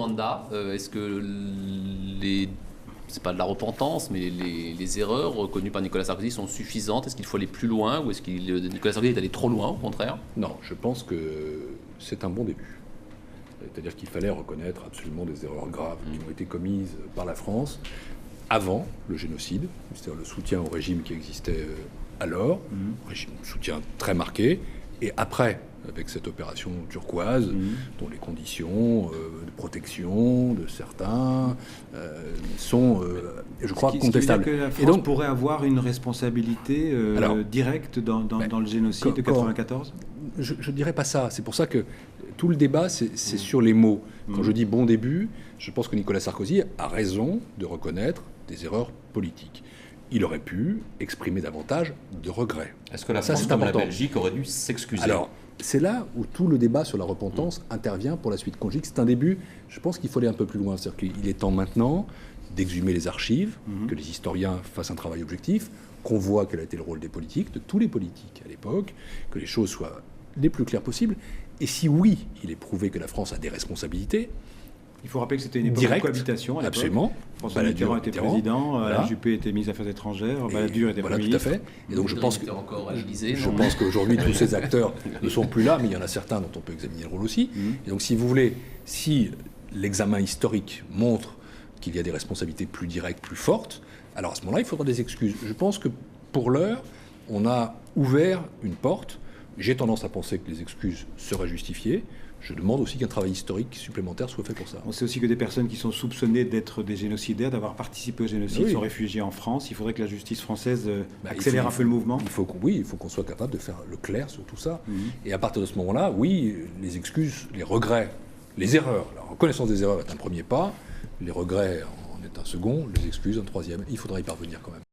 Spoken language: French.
mandat, est-ce que c'est pas de la repentance, mais les erreurs reconnues par Nicolas Sarkozy sont suffisantes? Est-ce qu'il faut aller plus loin ou est-ce que Nicolas Sarkozy est allé trop loin, au contraire? Non, je pense que c'est un bon début. C'est-à-dire qu'il fallait reconnaître absolument des erreurs graves qui ont été commises par la France avant le génocide, c'est-à-dire le soutien au régime qui existait alors, régime soutien très marqué, et après, avec cette opération turquoise, dont les conditions de protection de certains sont, je crois, contestables. Ce qui veut dire que la France pourrait avoir une responsabilité directe dans le génocide de 1994 ? Je ne dirais pas ça. C'est pour ça que tout le débat, c'est sur les mots. Quand je dis bon début, je pense que Nicolas Sarkozy a raison de reconnaître des erreurs politiques. Il aurait pu exprimer davantage de regrets. Est-ce que la France, comme la Belgique, aurait dû s'excuser ? Alors, c'est là où tout le débat sur la repentance intervient pour la suite. Quand je dis que c'est un début, je pense qu'il faut aller un peu plus loin. C'est-à-dire qu'il est temps maintenant d'exhumer les archives, que les historiens fassent un travail objectif, qu'on voit quel a été le rôle des politiques, de tous les politiques à l'époque, que les choses soient les plus claires possibles. Et si oui, il est prouvé que la France a des responsabilités, il faut rappeler que c'était une époque de cohabitation à l'époque. Absolument. François Mitterrand était président, Alain Juppé était ministre des Affaires étrangères, Balladur était Premier ministre. Tout à fait. Et donc je pense qu'aujourd'hui tous ces acteurs ne sont plus là, mais il y en a certains dont on peut examiner le rôle aussi. Et donc si vous voulez, si l'examen historique montre qu'il y a des responsabilités plus directes, plus fortes, alors à ce moment-là, il faudra des excuses. Je pense que pour l'heure, on a ouvert une porte. J'ai tendance à penser que les excuses seraient justifiées. Je demande aussi qu'un travail historique supplémentaire soit fait pour ça. On sait aussi que des personnes qui sont soupçonnées d'être des génocidaires, d'avoir participé au génocide, sont réfugiées en France. Il faudrait que la justice française accélère un peu le mouvement. Il faut qu'on soit capable de faire le clair sur tout ça. Et à partir de ce moment-là, oui, les excuses, les regrets, les erreurs, la reconnaissance des erreurs est un premier pas, les regrets en est un second, les excuses un troisième. Il faudra y parvenir quand même.